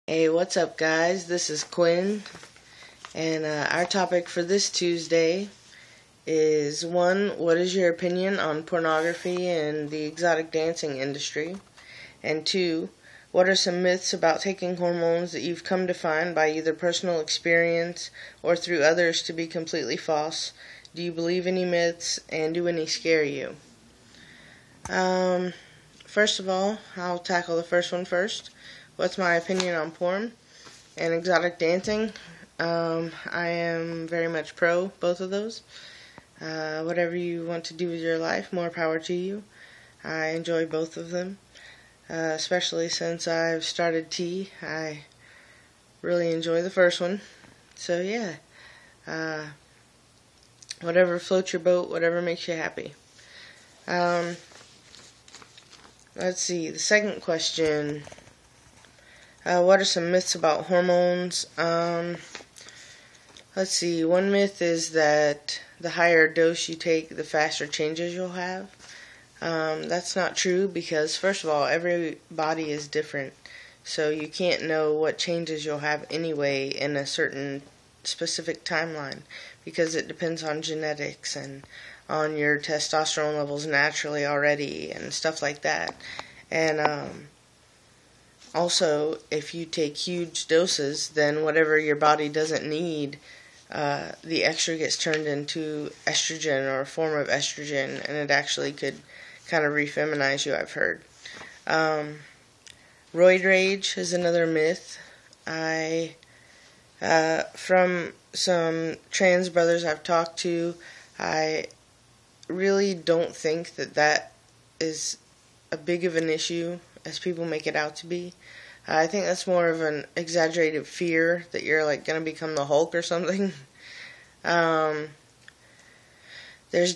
Hey, what's up, guys? This is Quinn, and our topic for this Tuesday is 1. What is your opinion on pornography and the exotic dancing industry? And 2. What are some myths about taking hormones that you've come to find by either personal experience or through others to be completely false? Do you believe any myths, and do any scare you? First of all, I'll tackle the first one first. What's my opinion on porn and exotic dancing? I am very much pro both of those. Whatever you want to do with your life, more power to you. I enjoy both of them, especially since I've started T. I really enjoy the first one. So yeah, whatever floats your boat, whatever makes you happy. Let's see, the second question. What are some myths about hormones? Let's see. One myth is that the higher dose you take, the faster changes you'll have. That's not true because, first of all, every body is different. So you can't know what changes you'll have anyway in a certain specific timeline because it depends on genetics and on your testosterone levels naturally already and stuff like that. And also, if you take huge doses, then whatever your body doesn't need, the extra gets turned into estrogen or a form of estrogen, and it actually could kind of refeminize you, I've heard. Roid rage is another myth. From some trans brothers I've talked to, I really don't think that is a big of an issue as people make it out to be. I think that's more of an exaggerated fear that you're like going to become the Hulk or something. There's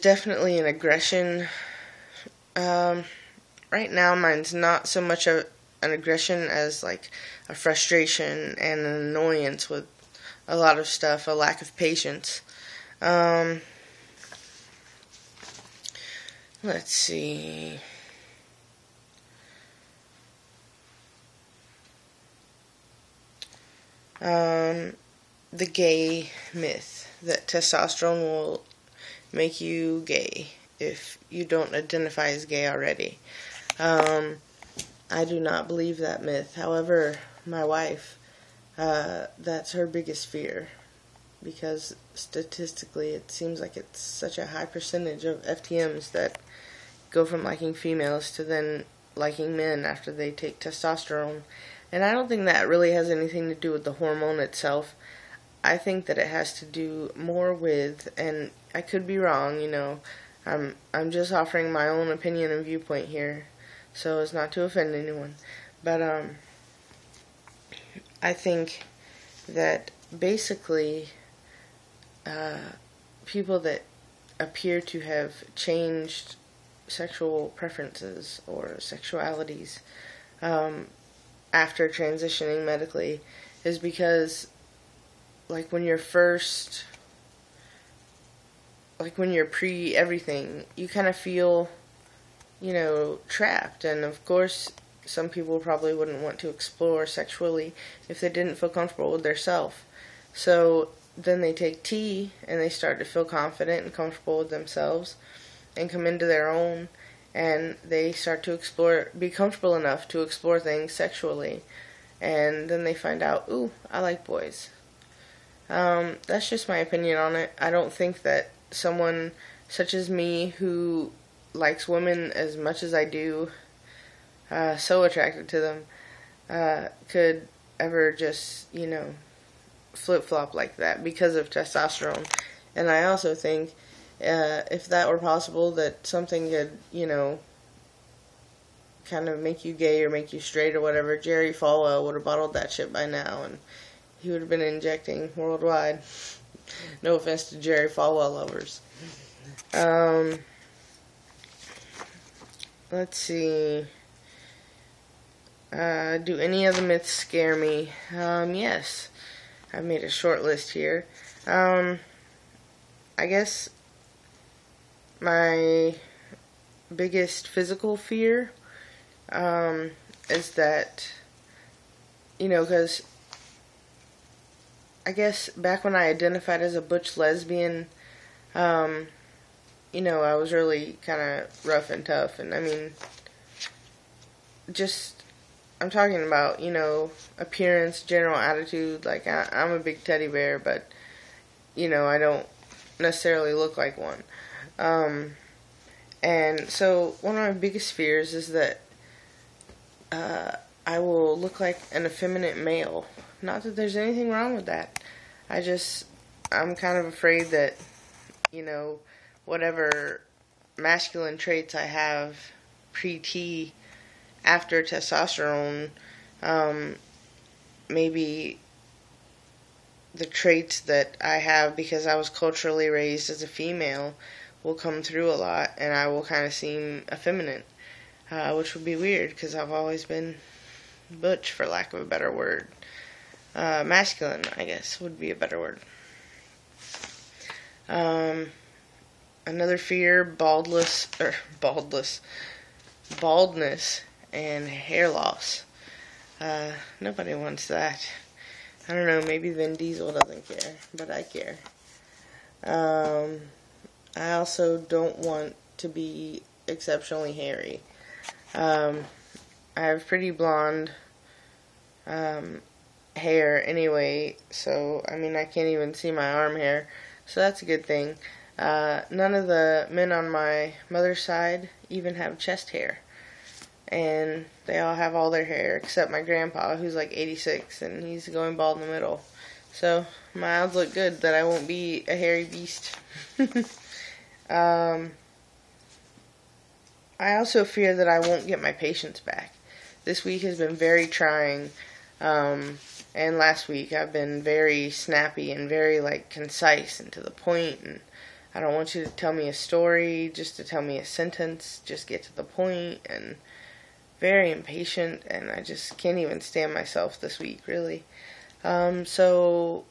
definitely an aggression. Right now mine's not so much an aggression as like a frustration and an annoyance with a lot of stuff, a lack of patience. Let's see. The gay myth that testosterone will make you gay if you don't identify as gay already. I do not believe that myth. However, my wife, that's her biggest fear because statistically it seems like it's such a high percentage of FTMs that go from liking females to then liking men after they take testosterone. And I don't think that really has anything to do with the hormone itself. I think that it has to do more with, and I could be wrong, I'm just offering my own opinion and viewpoint here, so as not to offend anyone. But I think that basically people that appear to have changed sexual preferences or sexualities after transitioning medically is because like when you're pre-everything, you kind of feel, trapped. And of course, some people probably wouldn't want to explore sexually if they didn't feel comfortable with themselves. So then they take T and they start to feel confident and comfortable with themselves and come into their own, and they start to be comfortable enough to explore things sexually. And then they find out, ooh, I like boys. That's just my opinion on it. I don't think that someone such as me who likes women as much as I do, so attracted to them, could ever just, flip-flop like that because of testosterone. And I also think if that were possible, that something could, kind of make you gay or make you straight or whatever, Jerry Falwell would have bottled that shit by now, and he would have been injecting worldwide. No offense to Jerry Falwell lovers. Let's see. Do any of the myths scare me? Yes. I've made a short list here. I guess my biggest physical fear is that because I guess back when I identified as a butch lesbian, I was really kind of rough and tough. And I mean, just, I'm talking about, appearance, general attitude. Like, I'm a big teddy bear, but, I don't necessarily look like one. And so one of my biggest fears is that I will look like an effeminate male. Not that there's anything wrong with that. I'm kind of afraid that, whatever masculine traits I have pre-T, after testosterone, maybe the traits that I have because I was culturally raised as a female will come through a lot, and I will kind of seem effeminate, which would be weird because I've always been butch, for lack of a better word. Masculine, I guess, would be a better word. Another fear, baldness and hair loss. Nobody wants that. I don't know, maybe Vin Diesel doesn't care, but I care. I also don't want to be exceptionally hairy. I have pretty blonde hair anyway, so I mean I can't even see my arm hair, so that's a good thing. None of the men on my mother's side even have chest hair, and they all have all their hair except my grandpa, who's like 86, and he's going bald in the middle. So my odds look good that I won't be a hairy beast. I also fear that I won't get my patience back. This week has been very trying, and last week I've been very snappy and very concise and to the point, and I don't want you to tell me a story just to tell me a sentence, just get to the point, and very impatient, and I just can't even stand myself this week, really. So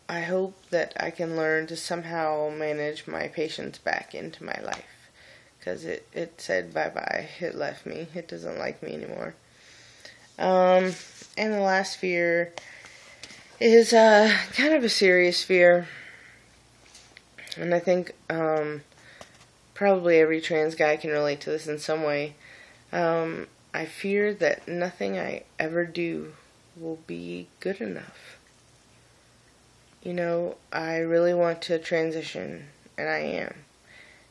I hope that I can learn to somehow manage my patience back into my life, because it said bye-bye. It left me. It doesn't like me anymore. And the last fear is kind of a serious fear, and I think probably every trans guy can relate to this in some way. I fear that nothing I ever do will be good enough. I really want to transition, and I am.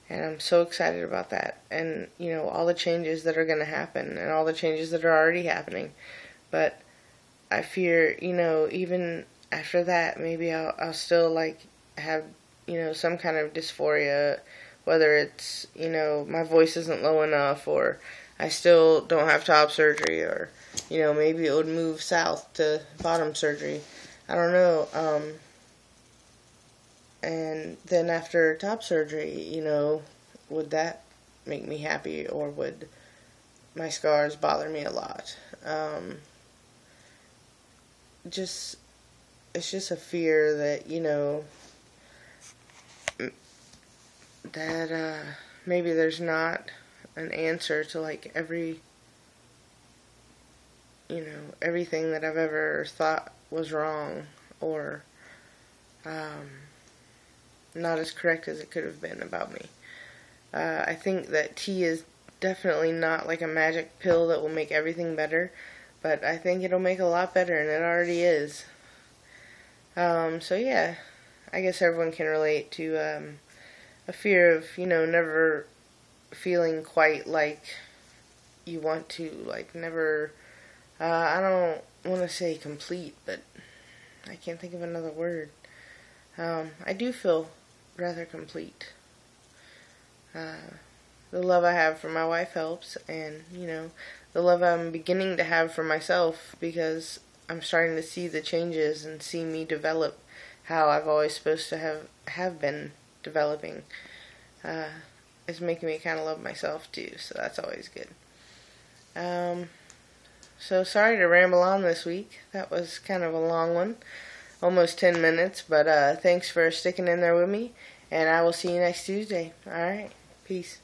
And I'm so excited about that. And, all the changes that are going to happen, and all the changes that are already happening. But I fear, even after that, maybe I'll still, have, some kind of dysphoria, whether it's, my voice isn't low enough, or I still don't have top surgery, or, maybe it would move south to bottom surgery. I don't know. And then after top surgery, would that make me happy, or would my scars bother me a lot? It's just a fear that, that maybe there's not an answer to everything that I've ever thought was wrong, or not as correct as it could have been about me. I think that tea is definitely not like a magic pill that will make everything better, but I think it'll make a lot better, and it already is. So yeah, I guess everyone can relate to a fear of, never feeling quite like you want to, never, I don't want to say complete, but I can't think of another word. I do feel rather complete. The love I have for my wife helps, and, the love I'm beginning to have for myself, because I'm starting to see the changes and see me develop how I've always supposed to have been developing. It's making me kind of love myself too, so that's always good. So sorry to ramble on this week. That was kind of a long one, almost 10 minutes, but thanks for sticking in there with me, and I will see you next Tuesday. Alright, peace.